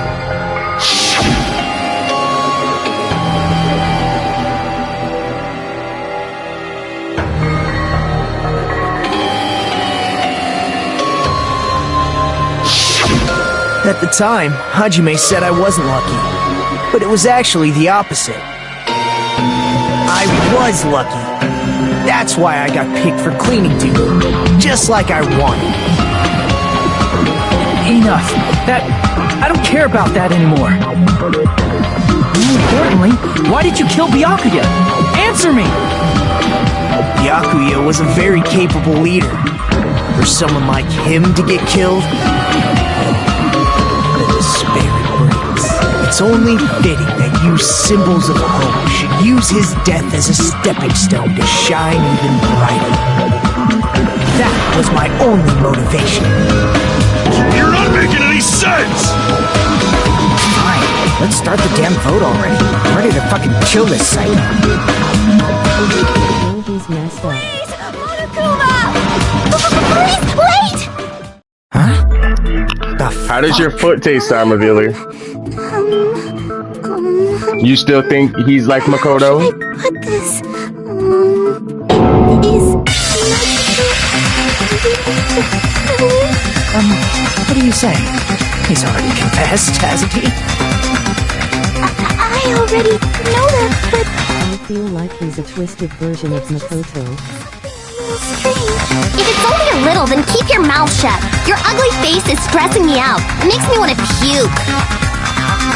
At the time, Hajime said I wasn't lucky, but it was actually the opposite. I was lucky. That's why I got picked for cleaning duty, just like I wanted. Enough. I don't care about that anymore. More importantly, why did you kill Byakuya? Answer me! Byakuya was a very capable leader. For someone like him to get killed, the despair it brings. It's only fitting that you symbols of hope should use his death as a stepping stone to shine even brighter. That was my only motivation. You're not making any sense! Fine, let's start the damn vote already. I'm ready to fucking kill this psycho. Well, he's messed up. Please! Monokuma! Please, wait! Huh? How does your foot taste, Armadillo? You still think he's like Makoto? How should I put this? What are you saying? He's already confessed, hasn't he? I already know that, but... I feel like he's a twisted version of Makoto. strange. If it's only a little, then keep your mouth shut. Your ugly face is stressing me out. It makes me want to puke.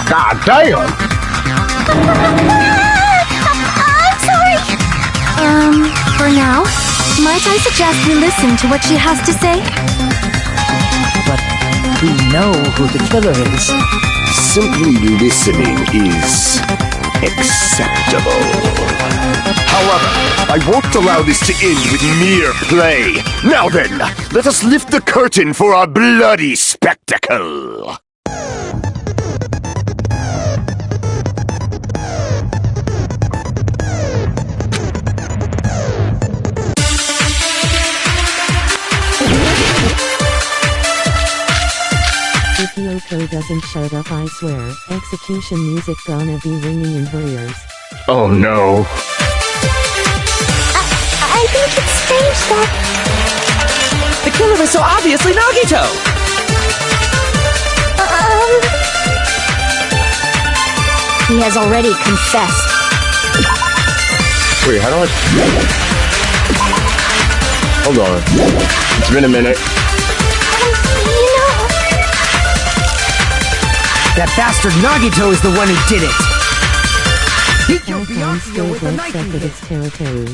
God damn! I'm sorry. For now, might I suggest we listen to what she has to say? But we know who the killer is. Simply listening is acceptable. However, I won't allow this to end with mere play. Now then, let us lift the curtain for our bloody spectacle. If Yoko doesn't shut up, I swear, execution music gonna be ringing in her ears. Oh no. I think it's strange that... The killer is so obviously Nagito! He has already confessed. Wait, how do I... Hold on. It's been a minute. That bastard Nagito is the one who did it! He killed Icon Byakuya still with a won't knife set he with hit. its territory.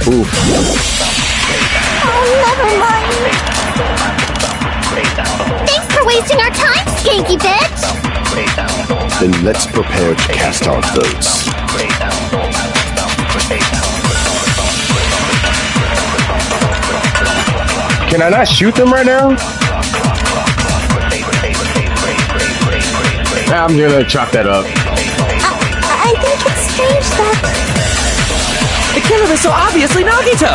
Ooh. Oh, never mind. Thanks for wasting our time, skanky bitch! Then let's prepare to cast our votes. Can I not shoot them right now? I'm gonna chop that up. I think it's strange that... The killer is so obviously Nagito!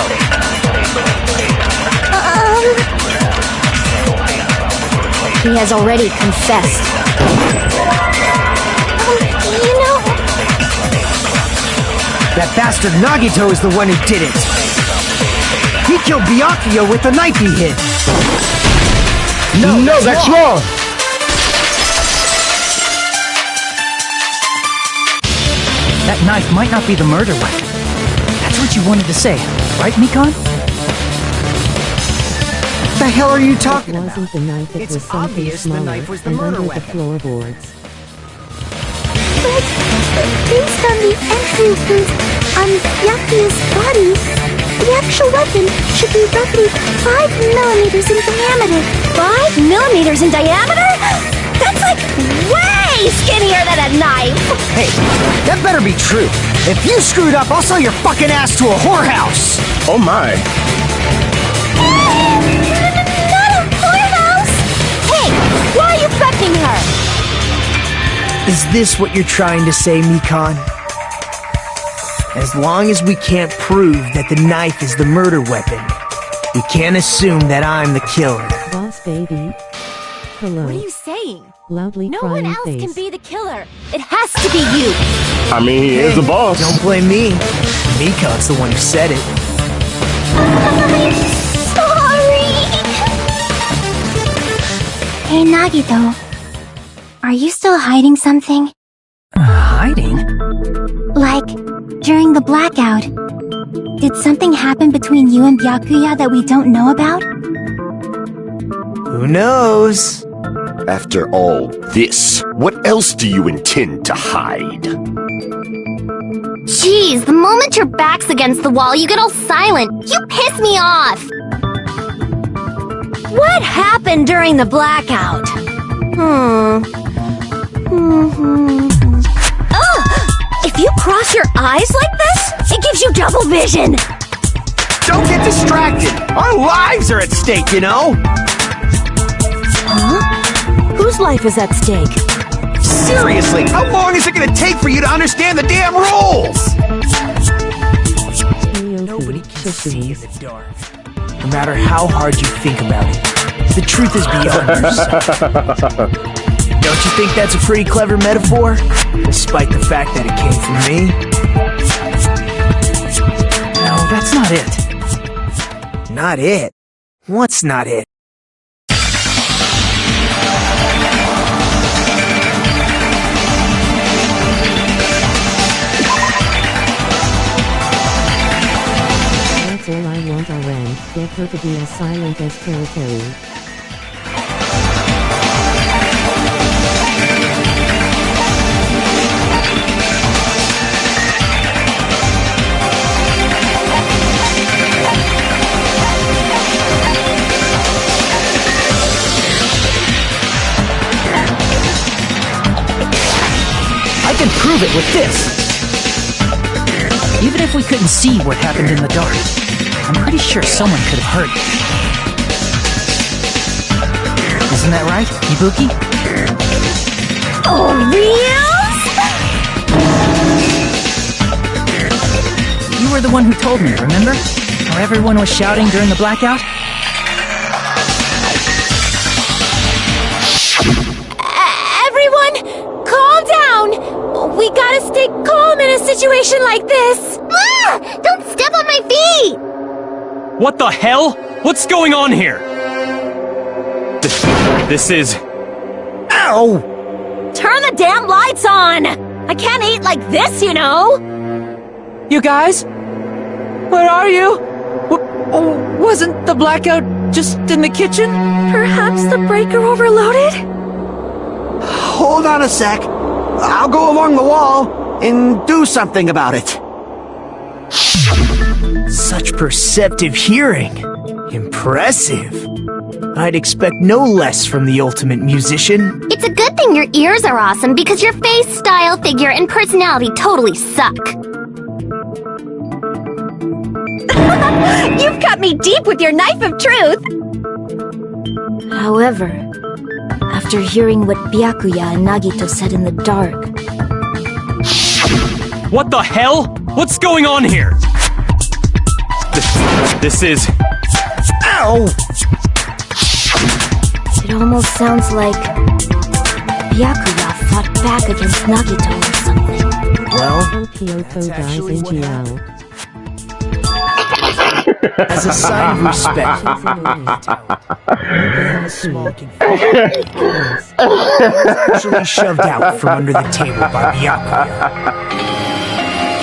He has already confessed. You know... That bastard Nagito is the one who did it! He killed Byakuya with the knife he hit! No, that's wrong! That knife might not be the murder weapon. That's what you wanted to say, right, Mikon? What the hell are you talking It about? wasn't the knife, it It's was something obvious the smaller knife was the and murder under weapon. the floorboards. But based on the entrances on Byakuya's body, the actual weapon should be roughly 5 millimeters in diameter. 5 millimeters in diameter? That's like way skinnier than a knife! Hey, that better be true. If you screwed up, I'll sell your fucking ass to a whorehouse! Oh my. Not a whorehouse! Hey, why are you threatening her? Is this what you're trying to say, Mikon? As long as we can't prove that the knife is the murder weapon, we can't assume that I'm the killer. Boss baby. Hello. What are you saying? Loudly No crying one else face. can be the killer. It has to be you. I mean, he is the boss. Don't blame me. Mikon's the one who said it. Sorry! Hey, Nagito. Are you still hiding something? Hiding? Like, during the blackout, did something happen between you and Byakuya that we don't know about? Who knows? After all this, what else do you intend to hide? Jeez, the moment your back's against the wall, you get all silent. You piss me off! What happened during the blackout? If you cross your eyes like this, it gives you double vision. Don't get distracted! Our lives are at stake, you know? Whose life is at stake? Seriously, how long is it gonna take for you to understand the damn rules? Nobody can see in the dark. No matter how hard you think about it, the truth is beyond your sight. Don't you think that's a pretty clever metaphor? Despite the fact that it came from me? No, that's not it. Not it? What's not it? her to be as silent as Terry. I can prove it with this! Even if we couldn't see what happened in the dark, I'm pretty sure someone could have heard it. Isn't that right, Ibuki? Oh, reals? You were the one who told me, remember? How everyone was shouting during the blackout? Everyone, calm down! We gotta stay calm in a situation like this! Ah! Don't step on my feet! What the hell? What's going on here? This is... Ow! Turn the damn lights on! I can't eat like this, you know! You guys? Where are you? Wasn't the blackout just in the kitchen? Perhaps the breaker overloaded? Hold on a sec. I'll go along the wall and do something about it. Such perceptive hearing. Impressive. I'd expect no less from the ultimate musician. It's a good thing your ears are awesome because your face, style, figure, and personality totally suck. You've cut me deep with your knife of truth! However, after hearing what Byakuya and Nagito said in the dark, What the hell? What's going on here? This is... Ow! it almost sounds like Byakuya fought back against Nagito or something. Well, Kyoko dies in jail. As a sign of respect, actually shoved out from under the table by Byakuya.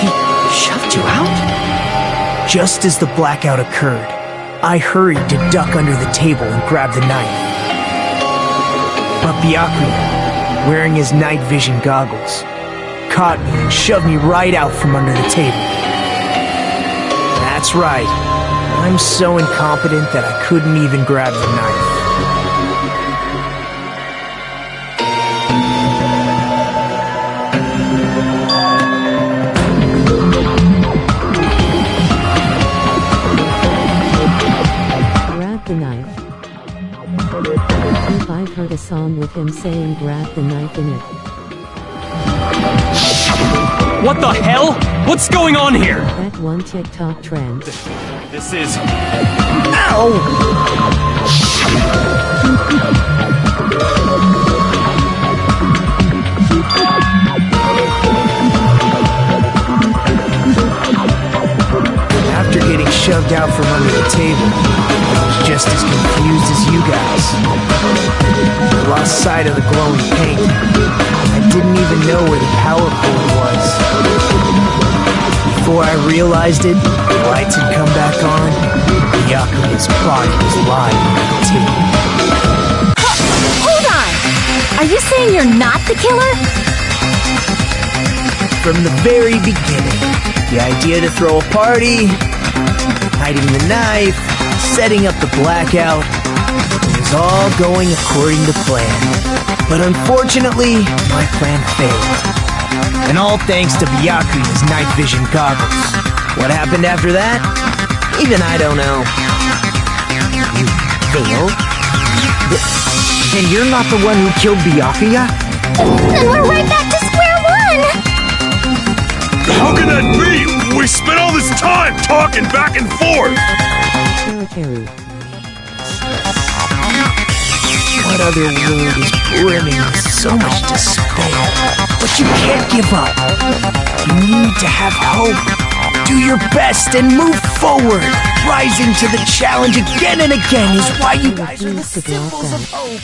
He shoved you out? Just as the blackout occurred, I hurried to duck under the table and grab the knife. But Byakuya, wearing his night vision goggles, caught me and shoved me right out from under the table. That's right. I'm so incompetent that I couldn't even grab the knife. Grab the knife. If I've heard a song with him saying grab the knife in it. What the hell? What's going on here? That one TikTok trend. This is... Ow! After getting shoved out from under the table, I was just as confused as you guys. I lost sight of the glowing paint. I didn't even know where the power cord was. Before I realized it, the lights had come back on. Byakuya's body was lying on the table. Hold on! Are you saying you're not the killer? From the very beginning, the idea to throw a party, hiding the knife, setting up the blackout, it was all going according to plan. But unfortunately, my plan failed. And all thanks to Byakuya's night vision goggles. What happened after that? Even I don't know. You failed? And you're not the one who killed Byakuya? Then we're right back to square one! How can that be? We spent all this time talking back and forth! Terry. What other world is brimming with so much despair? But you can't give up. You need to have hope. Do your best and move forward. Rising to the challenge again and again is why you guys are the symbols of hope.